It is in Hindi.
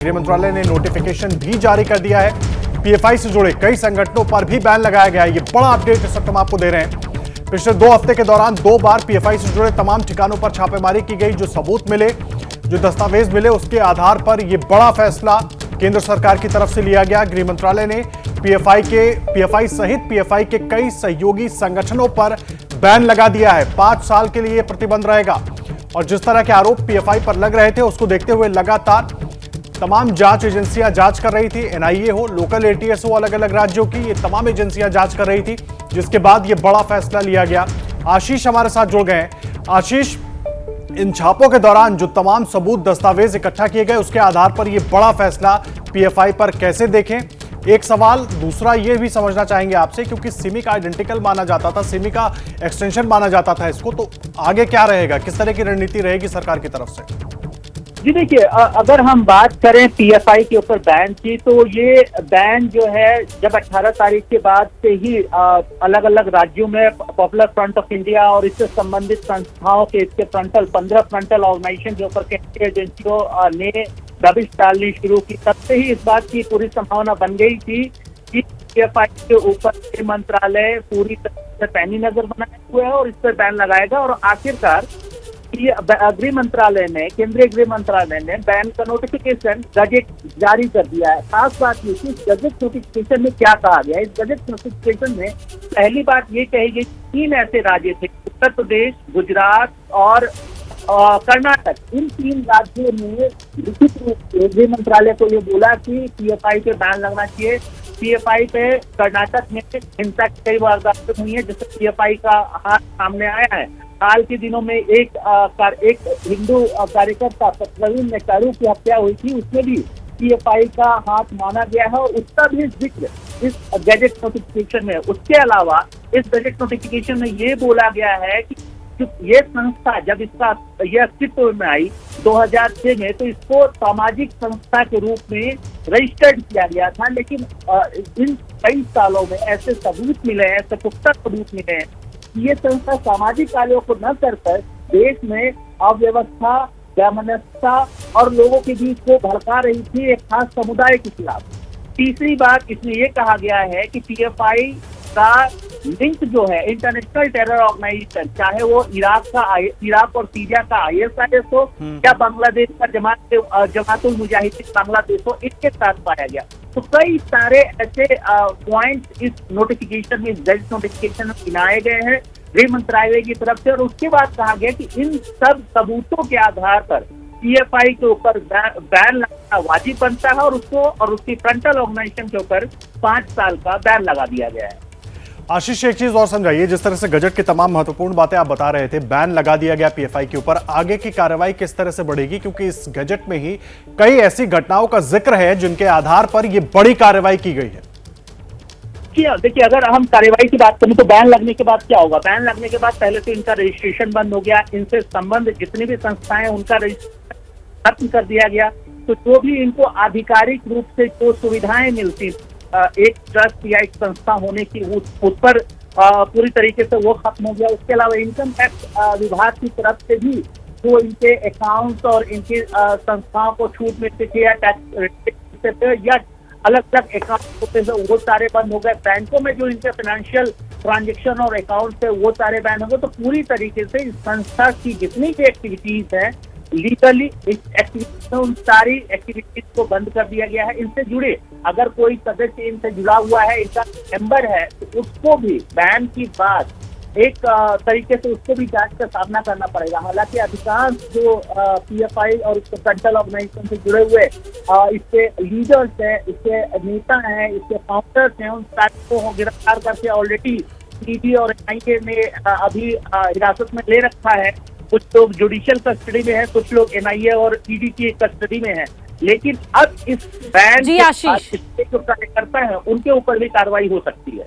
गृह मंत्रालय ने नोटिफिकेशन भी जारी कर दिया है। पीएफआई से जुड़े कई संगठनों पर भी बैन लगाया गया है। ये बड़ा अपडेट इस वक्त हम आपको दे रहे हैं। पिछले 2 हफ्ते के दौरान 2 बार पीएफआई से जुड़े तमाम ठिकानों पर छापेमारी की गई। जो सबूत मिले, जो दस्तावेज मिले, उसके आधार पर यह बड़ा फैसला केंद्र सरकार की तरफ से लिया गया। गृह मंत्रालय ने पीएफआई सहित पीएफआई के कई सहयोगी संगठनों पर बैन लगा दिया है। 5 साल के लिए प्रतिबंध रहेगा। और जिस तरह के आरोप पीएफआई पर लग रहे थे, उसको देखते हुए लगातार तमाम जांच एजेंसियां जांच कर रही थी। एनआईए हो, लोकल एटीएस हो, अलग अलग राज्यों की, ये तमाम एजेंसियां जांच कर रही थी, जिसके बाद ये बड़ा फैसला लिया गया। आशीष हमारे साथ जुड़ गए हैं। आशीष, इन छापों के दौरान जो तमाम सबूत दस्तावेज इकट्ठा किए गए, उसके आधार पर यह बड़ा फैसला पीएफआई पर कैसे देखें? एक सवाल। दूसरा ये भी समझना चाहेंगे आपसे, क्योंकि सिमी का आइडेंटिकल माना जाता था, सिमी का एक्सटेंशन माना जाता था इसको, तो आगे क्या रहेगा? किस तरह की रणनीति रहेगी सरकार की तरफ से? जी देखिए, अगर हम बात करें पीएफआई के ऊपर बैन की, तो ये बैन जो है जब 18 तारीख के बाद से ही अलग अलग राज्यों में पॉपुलर फ्रंट ऑफ इंडिया और इससे संबंधित संस्थाओं के इसके 15 फ्रंटल ऑर्गेनाइजेशन के ऊपर केंद्रीय एजेंसियों ने दबिश डालनी शुरू की, तब से ही इस बात की पूरी संभावना बन गई थी कि पीएफआई के ऊपर गृह मंत्रालय पूरी तरह से पैनी नजर बनाए हुए है और इस पर बैन लगाएगा। और आखिरकार गृह मंत्रालय ने, केंद्रीय गृह मंत्रालय ने बैन का नोटिफिकेशन गजट जारी कर दिया है। खास बात ये कि गजट नोटिफिकेशन में क्या कहा गया है, इस गजट नोटिफिकेशन में पहली बात ये कही गई, 3 ऐसे राज्य थे, उत्तर प्रदेश, गुजरात और कर्नाटक। इन 3 राज्यों ने लिखित रूप से गृह मंत्रालय को ये बोला कि पीएफआई पे बैन लगना चाहिए। पीएफआई पे कर्नाटक में हिंसा की कई वारदातें हुई है, जिससे पीएफआई का हाथ सामने आया है। हाल के दिनों में एक हिंदू कार्यकर्ता प्रवीण नेकारू की हत्या हुई थी, उसमें भी पीएफआई का हाथ माना गया है और उसका भी जिक्र इस गजट नोटिफिकेशन में। उसके अलावा इस गजट नोटिफिकेशन में ये बोला गया है कि ये संस्था जब इसका यह अस्तित्व में आई 2006 में, तो इसको सामाजिक संस्था के रूप में रजिस्टर्ड किया गया था। लेकिन इन कई सालों में ऐसे सबूत मिले हैं, ऐसे पुख्ता सबूत मिले हैं कि ये संस्था सामाजिक कार्यों को न करकर देश में अव्यवस्था, वैमनस्यता और लोगों के बीच को भड़का रही थी एक खास समुदाय के खिलाफ। तीसरी बात इसमें यह कहा गया है कि पीएफआई का लिंक जो है इंटरनेशनल टेरर ऑर्गेनाइजेशन, चाहे वो इराक और सीरिया का आईएसआईएस हो या बांग्लादेश का जमातुल मुजाहिदीन बांग्लादेश हो, इसके साथ पाया गया। तो कई सारे ऐसे पॉइंट इस नोटिफिकेशन में, गजट नोटिफिकेशन में गिनाए गए हैं गृह मंत्रालय की तरफ से। और उसके बाद कहा गया कि इन सब सबूतों के आधार पर पीएफआई के ऊपर बैन लगाना वाजिब बनता है और उसको और उसकी फ्रंटल ऑर्गेनाइजेशन के ऊपर 5 साल का बैन लगा दिया गया है। आशीष, एक चीज और समझाइए, जिस तरह से गजट की तमाम महत्वपूर्ण बातें आप बता रहे थे, बैन लगा दिया गया पीएफआई के ऊपर, आगे की कार्रवाई किस तरह से बढ़ेगी? क्योंकि इस गजट में ही कई ऐसी घटनाओं का जिक्र है जिनके आधार पर यह बड़ी कार्रवाई की गई है। देखिए, अगर हम कार्रवाई की बात करें तो बैन लगने के बाद क्या होगा? बैन लगने के बाद पहले तो इनका रजिस्ट्रेशन बंद हो गया, इनसे संबंधित जितनी भी संस्थाएं उनका रजिस्ट्रेशन खत्म कर दिया गया। तो जो भी इनको आधिकारिक रूप से जो सुविधाएं मिलती, एक ट्रस्ट या एक संस्था होने की, उस पर पूरी तरीके से वो खत्म हो गया। उसके अलावा इनकम टैक्स विभाग की तरफ से भी जो इनके अकाउंट्स और इनकी संस्थाओं को छूट मिलती थी या टैक्स या अलग अलग अकाउंट होते थे, वो सारे बंद हो गए। बैंकों में जो इनके फाइनेंशियल ट्रांजेक्शन और अकाउंट थे, वो सारे बैन हो गए। तो पूरी तरीके से इस संस्था की जितनी भी एक्टिविटीज है, लीगली एक्टिविटीज, उन सारी एक्टिविटीज को बंद कर दिया गया है। इनसे जुड़े अगर कोई सदस्य इनसे जुड़ा हुआ है, इनका मेंबर है, तो उसको भी बैन की बात एक तरीके से उसको भी जांच का सामना करना पड़ेगा। हालांकि अधिकांश जो पीएफआई और इसके फ्रंटल ऑर्गेनाइजेशन से जुड़े हुए इसके लीडर्स हैं, इसके नेता हैं, इसके फाउंडर्स हैं, उन सारे को गिरफ्तार करके ऑलरेडी ईडी और एनआईए ने अभी हिरासत में ले रखा है। कुछ लोग जुडिशियल कस्टडी में है, कुछ लोग एनआईए और ईडी की कस्टडी में है। लेकिन अब इस बैन के बाद जो कार्यकर्ता है उनके ऊपर भी कार्रवाई हो सकती है।